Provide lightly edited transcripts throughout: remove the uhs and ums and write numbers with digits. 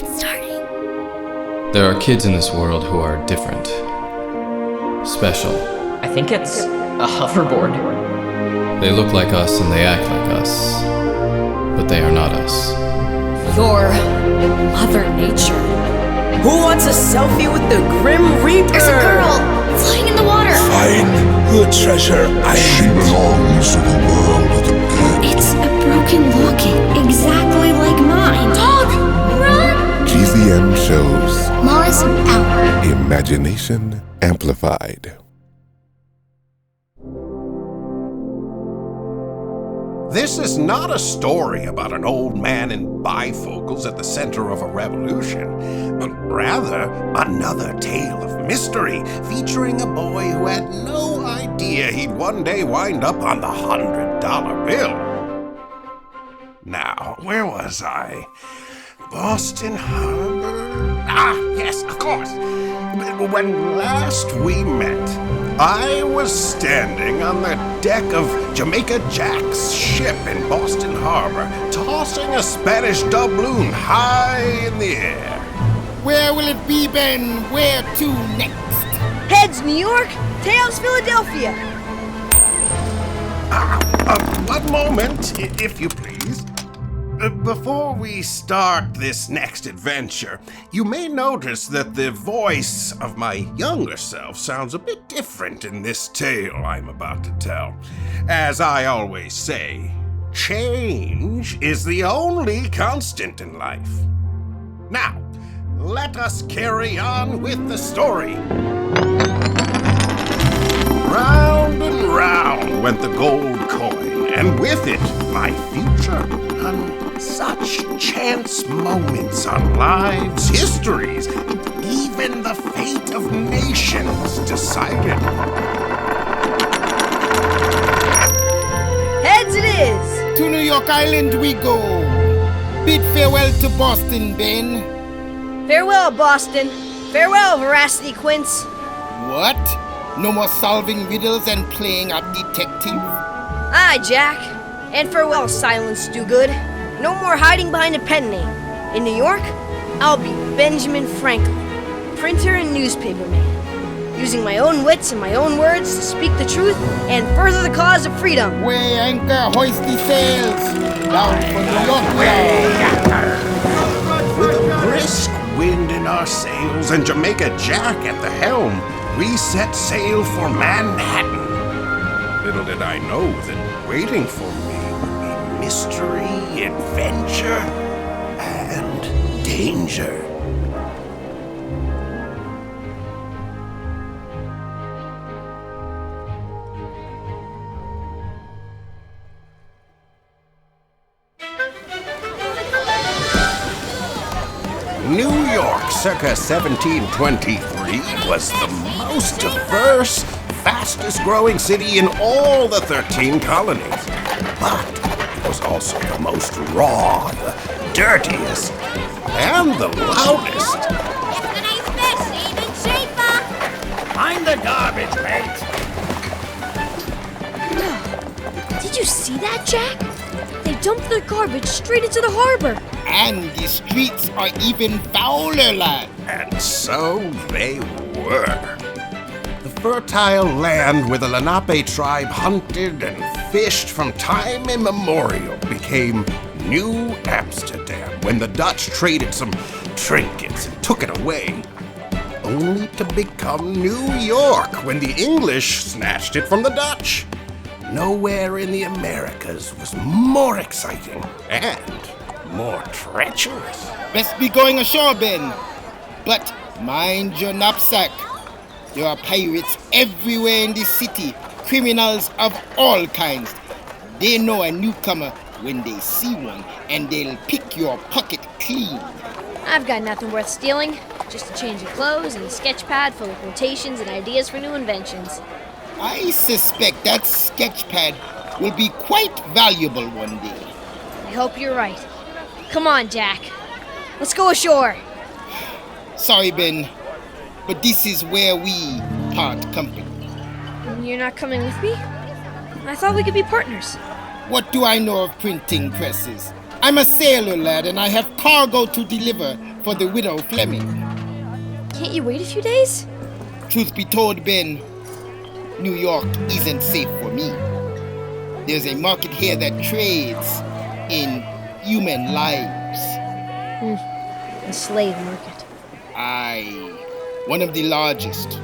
It's starting. There are kids in this world who are different. Special. I think it's a hoverboard. They look like us and they act like us. But they are not us. You're Mother Nature. Who wants a selfie with the Grim Reaper? There's a girl flying in the water. Find her treasure island. She belongs to the world of the dead. It's a broken locket, exactly like mine. Dog, run! GZM shows Mars out. Imagination Amplified. This is not a story about an old man in bifocals at the center of a revolution, but rather another tale of mystery featuring a boy who had no idea he'd one day wind up on the $100 bill. Now, where was I? Boston Harbor? Ah, yes, of course. When last we met, I was standing on the deck of Jamaica Jack's ship in Boston Harbor, tossing a Spanish doubloon high in the air. Where will it be, Ben? Where to next? Heads New York, tails Philadelphia. One moment, if you please. Before we start this next adventure, you may notice that the voice of my younger self sounds a bit different in this tale I'm about to tell. As I always say, change is the only constant in life. Now, let us carry on with the story. Round and round went the gold coin, and with it, my future. Such chance moments on lives, histories, even the fate of nations decided. Heads it is. To New York Island we go. Bid farewell to Boston, Ben. Farewell, Boston. Farewell, Veracity Quince. What? No more solving riddles and playing a detective? Aye, Jack. And farewell, Silence Do-Good. No more hiding behind a pen name. In New York, I'll be Benjamin Franklin, printer and newspaper man, using my own wits and my own words to speak the truth and further the cause of freedom. Weigh anchor, hoist the sails. Down for New York now. With a brisk wind in our sails and Jamaica Jack at the helm, we set sail for Manhattan. Little did I know that waiting for me would be mystery, adventure, and danger. New York, circa 1723, was the most diverse, fastest-growing city in all the 13 colonies. But it was also the most raw, the dirtiest, and the loudest. It's the nice fish, even shaper. Find the garbage, mate. Did you see that, Jack? They dumped their garbage straight into the harbor. And the streets are even fouler, lad. And so they were. The fertile land where the Lenape tribe hunted and fished from time immemorial became New Amsterdam when the Dutch traded some trinkets and took it away, only to become New York when the English snatched it from the Dutch. Nowhere in the Americas was more exciting and more treacherous. Best be going ashore, Ben. But mind your knapsack. There are pirates everywhere in this city, criminals of all kinds. They know a newcomer when they see one, and they'll pick your pocket clean. I've got nothing worth stealing, just a change of clothes and a sketch pad full of quotations and ideas for new inventions. I suspect that sketch pad will be quite valuable one day. I hope you're right. Come on, Jack. Let's go ashore. Sorry, Ben, but this is where we part company. You're not coming with me? I thought we could be partners. What do I know of printing presses? I'm a sailor, lad, and I have cargo to deliver for the widow Fleming. Can't you wait a few days? Truth be told, Ben, New York isn't safe for me. There's a market here that trades in human lives. The slave market. Aye, one of the largest.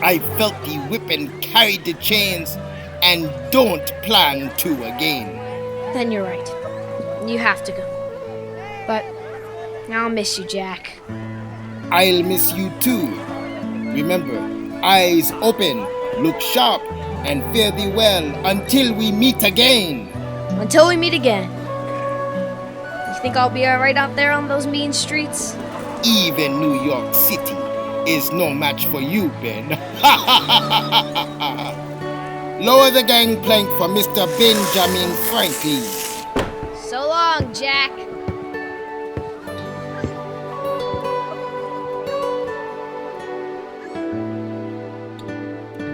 I felt the whip and carried the chains and don't plan to again. Then you're right. You have to go. But I'll miss you, Jack. I'll miss you too. Remember, eyes open, look sharp, and fare thee well until we meet again. Until we meet again. You think I'll be alright out there on those mean streets? Even New York City is no match for you, Ben. Lower the gangplank for Mr. Benjamin Franklin. So long, Jack.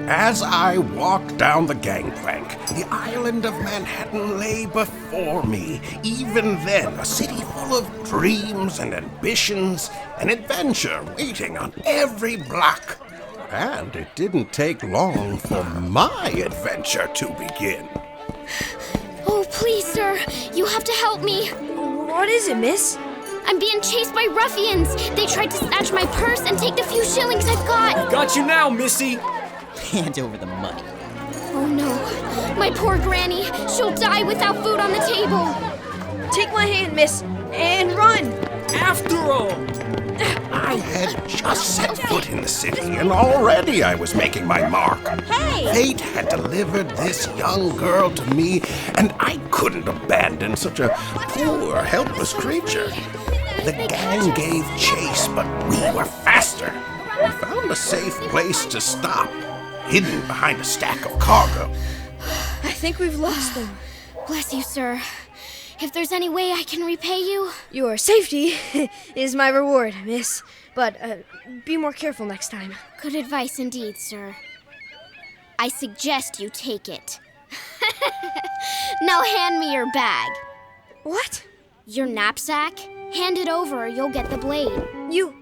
As I walked down the gangplank, the island of Manhattan lay before me. Even then, a city full of dreams and ambitions, an adventure waiting on every block. And it didn't take long for my adventure to begin. Oh, please, sir. You have to help me. What is it, miss? I'm being chased by ruffians. They tried to snatch my purse and take the few shillings I've got. Got you now, Missy. Hand over the money. Oh, no. My poor granny. She'll die without food on the table. Take my hand, miss, and run. After all. I had just set foot in the city, and already I was making my mark. Hey! Fate had delivered this young girl to me, and I couldn't abandon such a poor, helpless creature. The gang gave chase, but we were faster. We found a safe place to stop, hidden behind a stack of cargo. I think we've lost them. Bless you, sir. If there's any way I can repay you... Your safety is my reward, miss. But be more careful next time. Good advice indeed, sir. I suggest you take it. Now hand me your bag. What? Your knapsack? Hand it over or you'll get the blade. You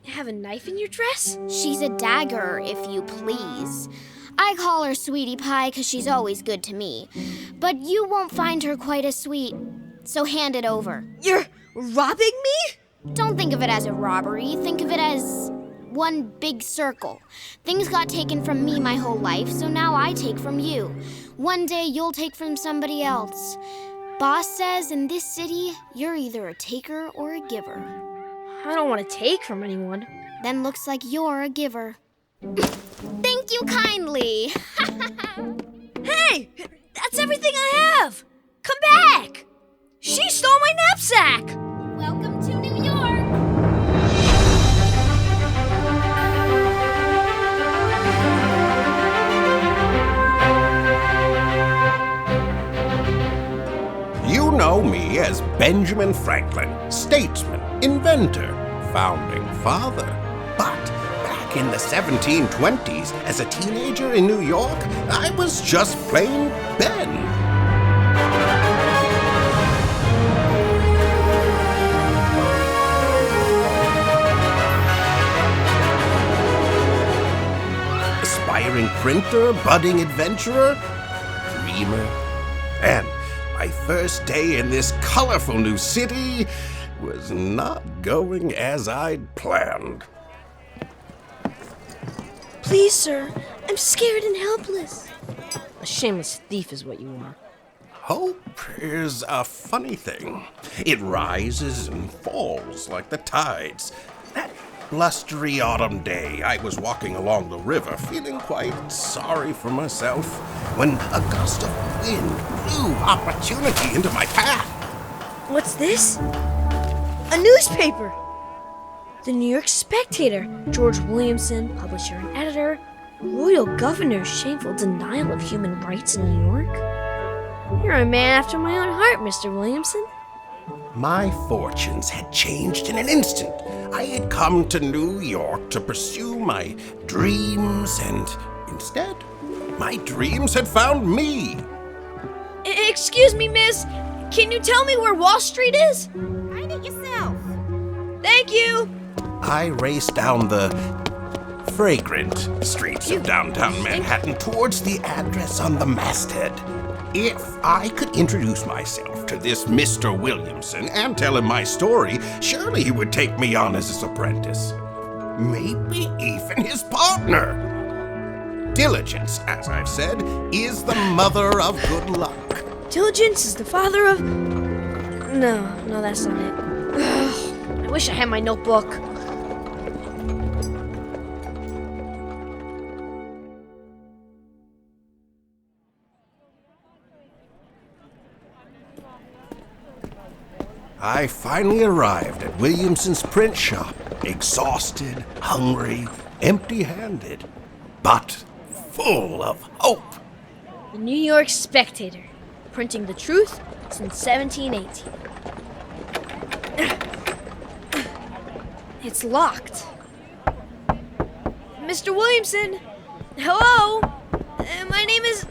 have a knife in your dress? She's a dagger, if you please. I call her Sweetie Pie because she's always good to me. But you won't find her quite as sweet, so hand it over. You're robbing me? Don't think of it as a robbery. Think of it as one big circle. Things got taken from me my whole life, so now I take from you. One day you'll take from somebody else. Boss says in this city, you're either a taker or a giver. I don't want to take from anyone. Then looks like you're a giver. Thank you kindly. Hey! That's everything I have! Come back! She stole my knapsack! Welcome to New York! You know me as Benjamin Franklin, statesman, inventor, founding father. But back in the 1720s, as a teenager in New York, I was just plain Ben. Aspiring printer, budding adventurer, dreamer, and my first day in this colorful new city was not going as I'd planned. Please, sir. I'm scared and helpless. A shameless thief is what you are. Hope is a funny thing. It rises and falls like the tides. That blustery autumn day, I was walking along the river, feeling quite sorry for myself, when a gust of wind blew opportunity into my path. What's this? A newspaper! The New York Spectator. George Williamson, publisher and editor. Royal Governor's shameful denial of human rights in New York. You're a man after my own heart, Mr. Williamson. My fortunes had changed in an instant. I had come to New York to pursue my dreams, and instead, my dreams had found me. Excuse me, miss. Can you tell me where Wall Street is? Find it yourself. Thank you! I raced down the fragrant streets of downtown Manhattan towards the address on the masthead. If I could introduce myself to this Mr. Williamson and tell him my story, surely he would take me on as his apprentice. Maybe even his partner. Diligence, as I've said, is the mother of good luck. Diligence is the father of... No, that's not it. Ugh, I wish I had my notebook. I finally arrived at Williamson's print shop, exhausted, hungry, empty-handed, but full of hope. The New York Spectator, printing the truth since 1718. It's locked. Mr. Williamson, hello? My name is...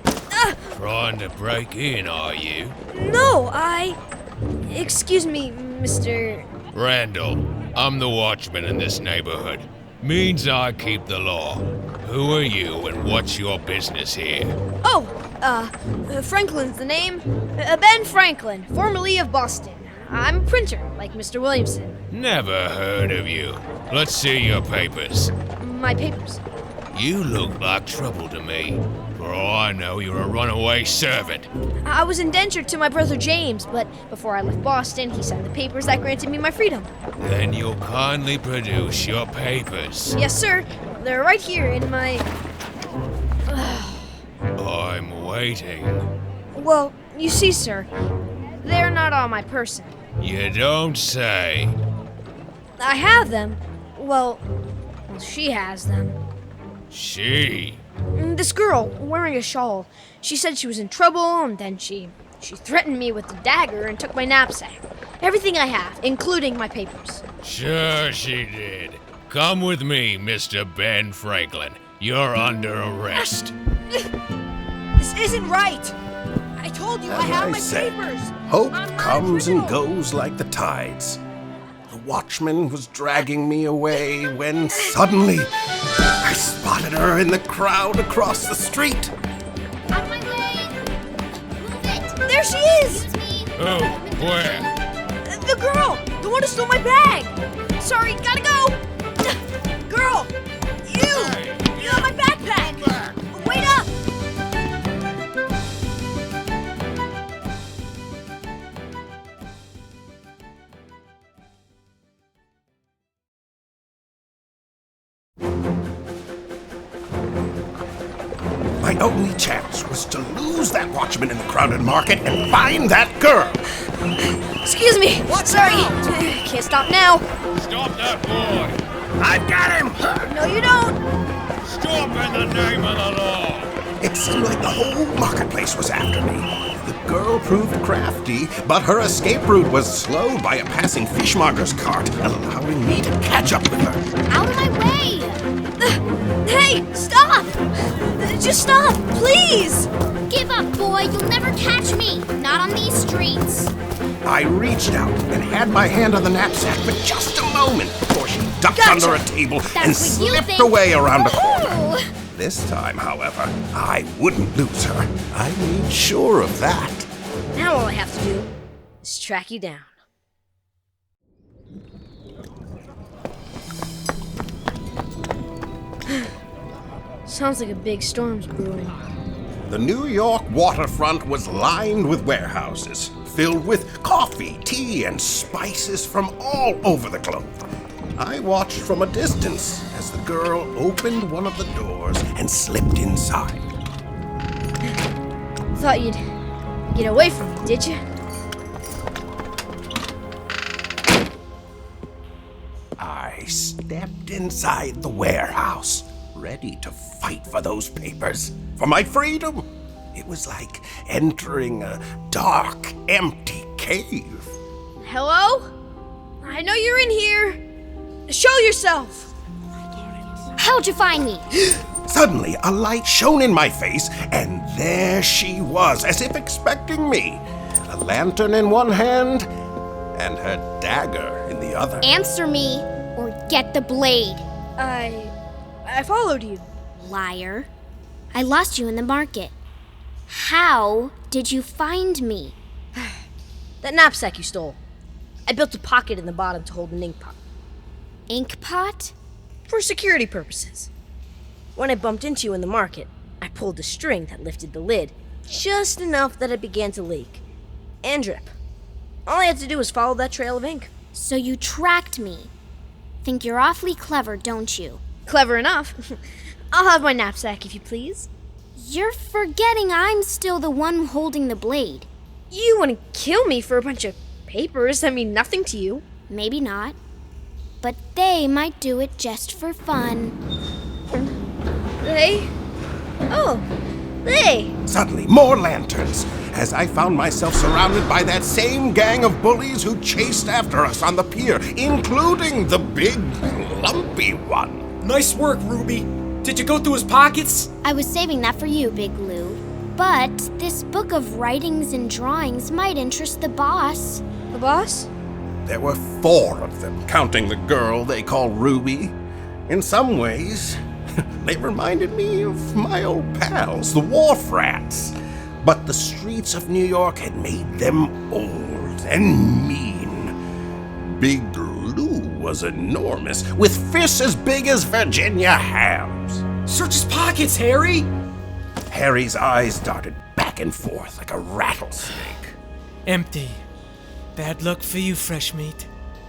Trying to break in, are you? No, Excuse me, Mr... Randall, I'm the watchman in this neighborhood. Means I keep the law. Who are you and what's your business here? Oh, Franklin's the name. Ben Franklin, formerly of Boston. I'm a printer, like Mr. Williamson. Never heard of you. Let's see your papers. My papers? You look like trouble to me. For all I know, you're a runaway servant. I was indentured to my brother James, but before I left Boston, he signed the papers that granted me my freedom. Then you'll kindly produce your papers. Yes, sir. They're right here in my... I'm waiting. Well, you see, sir, they're not on my person. You don't say. I have them. Well, she has them. She? This girl, wearing a shawl. She said she was in trouble, and then she threatened me with a dagger and took my knapsack. Everything I have, including my papers. Sure she did. Come with me, Mr. Ben Franklin. You're under arrest. This isn't right! I told you I have my papers! Hope comes and goes like the tides. The watchman was dragging me away when suddenly I spotted her in the crowd across the street. Out of my way! Move it! There she is! It's me! Who? Where? The girl! The one who stole my bag! Sorry, gotta go! Girl! You have my backpack! Wait up! My only chance was to lose that watchman in the crowded market and find that girl. Excuse me. Sorry. Can't stop now. Stop that boy! I've got him! No, you don't. Stop in the name of the law! It seemed like the whole marketplace was after me. The girl proved crafty, but her escape route was slowed by a passing fishmonger's cart, allowing me to catch up with her. Out of my way! Hey, stop! Just stop, please! Give up, boy. You'll never catch me. Not on these streets. I reached out and had my hand on the knapsack for just a moment before she ducked under a table and That's what you slipped think. away around a corner. Ooh. This time, however, I wouldn't lose her. I made sure of that. Now all I have to do is track you down. Sounds like a big storm's brewing. The New York waterfront was lined with warehouses, filled with coffee, tea, and spices from all over the globe. I watched from a distance as the girl opened one of the doors and slipped inside. Thought you'd get away from me, did you? I stepped inside the warehouse, ready to fight for those papers, for my freedom. It was like entering a dark, empty cave. Hello? I know you're in here. Show yourself! How'd you find me? Suddenly, a light shone in my face, and there she was, as if expecting me. A lantern in one hand, and her dagger in the other. Answer me, or get the blade. I followed you. Liar. I lost you in the market. How did you find me? That knapsack you stole. I built a pocket in the bottom to hold an ink pot. Ink pot? For security purposes. When I bumped into you in the market, I pulled the string that lifted the lid, just enough that it began to leak and drip. All I had to do was follow that trail of ink. So you tracked me. Think you're awfully clever, don't you? Clever enough. I'll have my knapsack if you please. You're forgetting I'm still the one holding the blade. You wouldn't kill me for a bunch of papers that mean nothing to you. Maybe not. But they might do it just for fun. They? Oh, they. Suddenly, more lanterns, as I found myself surrounded by that same gang of bullies who chased after us on the pier, including the big, lumpy one. Nice work, Ruby. Did you go through his pockets? I was saving that for you, Big Lou. But this book of writings and drawings might interest the boss. The boss? There were 4 of them, counting the girl they call Ruby. In some ways, they reminded me of my old pals, the wharf rats. But the streets of New York had made them old and mean. Big Lou was enormous, with fists as big as Virginia hams. Search his pockets, Harry! Harry's eyes darted back and forth like a rattlesnake. Empty. Bad luck for you, fresh meat.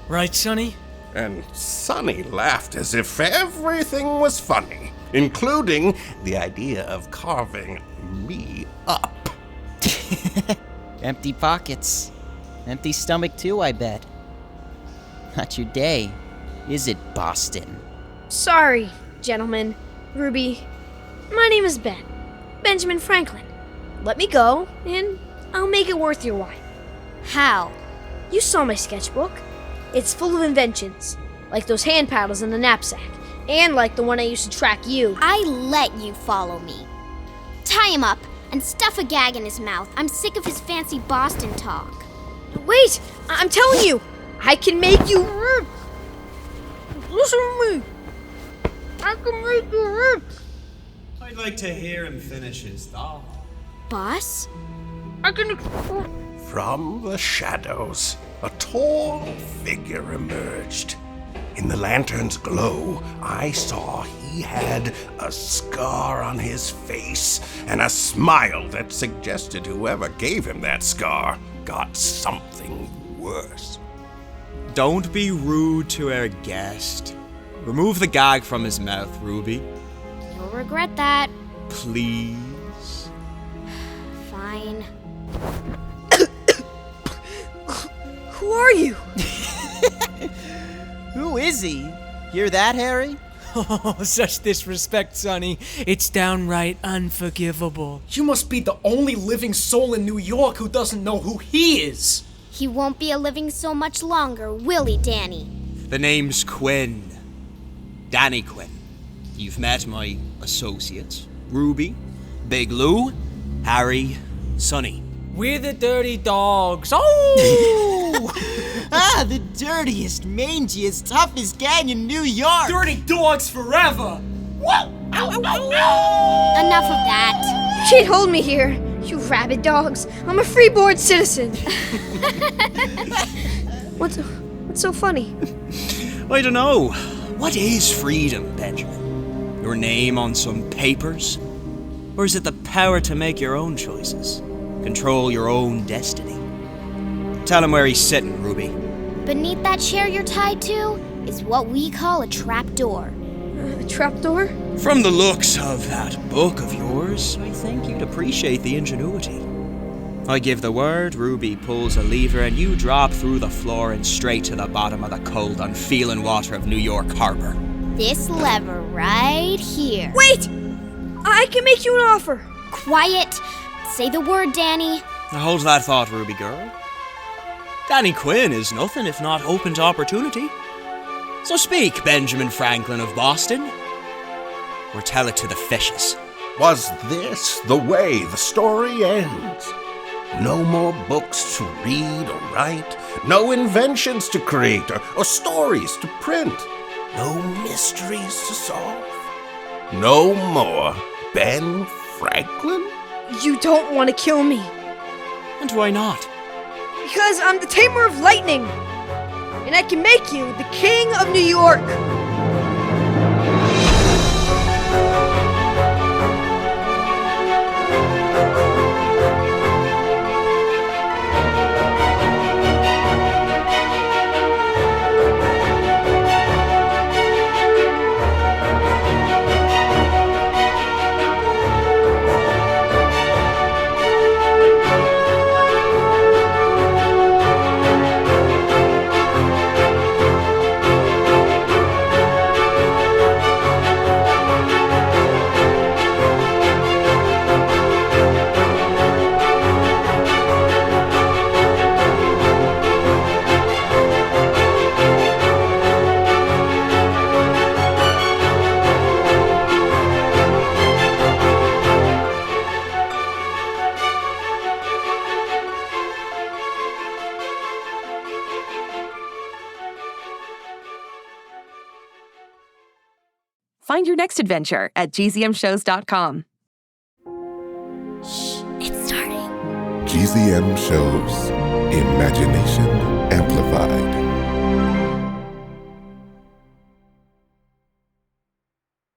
Right, Sonny? And Sonny laughed as if everything was funny, including the idea of carving me up. Empty pockets. Empty stomach too, I bet. Not your day, is it, Boston? Sorry, gentlemen. Ruby. My name is Ben. Benjamin Franklin. Let me go, and I'll make it worth your while. How? You saw my sketchbook. It's full of inventions, like those hand paddles in the knapsack, and like the one I used to track you. I let you follow me. Tie him up and stuff a gag in his mouth. I'm sick of his fancy Boston talk. Wait! I'm telling you! I can make you rip! Listen to me! I can make you rip! I'd like to hear him finish his thought. Boss? I can... From the shadows, a tall figure emerged. In the lantern's glow, I saw he had a scar on his face and a smile that suggested whoever gave him that scar got something worse. Don't be rude to our guest. Remove the gag from his mouth, Ruby. You'll regret that. Please. Fine. Who are you? Who is he? Hear that, Harry? Oh, such disrespect, Sonny. It's downright unforgivable. You must be the only living soul in New York who doesn't know who he is. He won't be a living so much longer, will he, Danny? The name's Quinn. Danny Quinn. You've met my associates, Ruby, Big Lou, Harry, Sonny. We're the dirty dogs. Oh! The dirtiest, mangiest, toughest gang in New York. Dirty dogs forever. Enough of that. You can't hold me here, you rabid dogs. I'm a freeborn citizen. What's so funny? I don't know. What is freedom, Benjamin? Your name on some papers? Or is it the power to make your own choices? Control your own destiny? Tell him where he's sitting, Ruby. Beneath that chair you're tied to is what we call a trapdoor. A trapdoor? From the looks of that book of yours, I think you'd appreciate the ingenuity. I give the word, Ruby pulls a lever, and you drop through the floor and straight to the bottom of the cold, unfeeling water of New York Harbor. This lever right here. Wait! I can make you an offer. Quiet. Say the word, Danny. Now hold that thought, Ruby girl. Danny Quinn is nothing if not open to opportunity. So speak, Benjamin Franklin of Boston, or tell it to the fishes. Was this the way the story ends? No more books to read or write. No inventions to create or stories to print. No mysteries to solve. No more Ben Franklin? You don't want to kill me. And why not? Because I'm the tamer of lightning. And I can make you the king of New York. Find your next adventure at gzmshows.com. It's starting. GZM shows Imagination Amplified.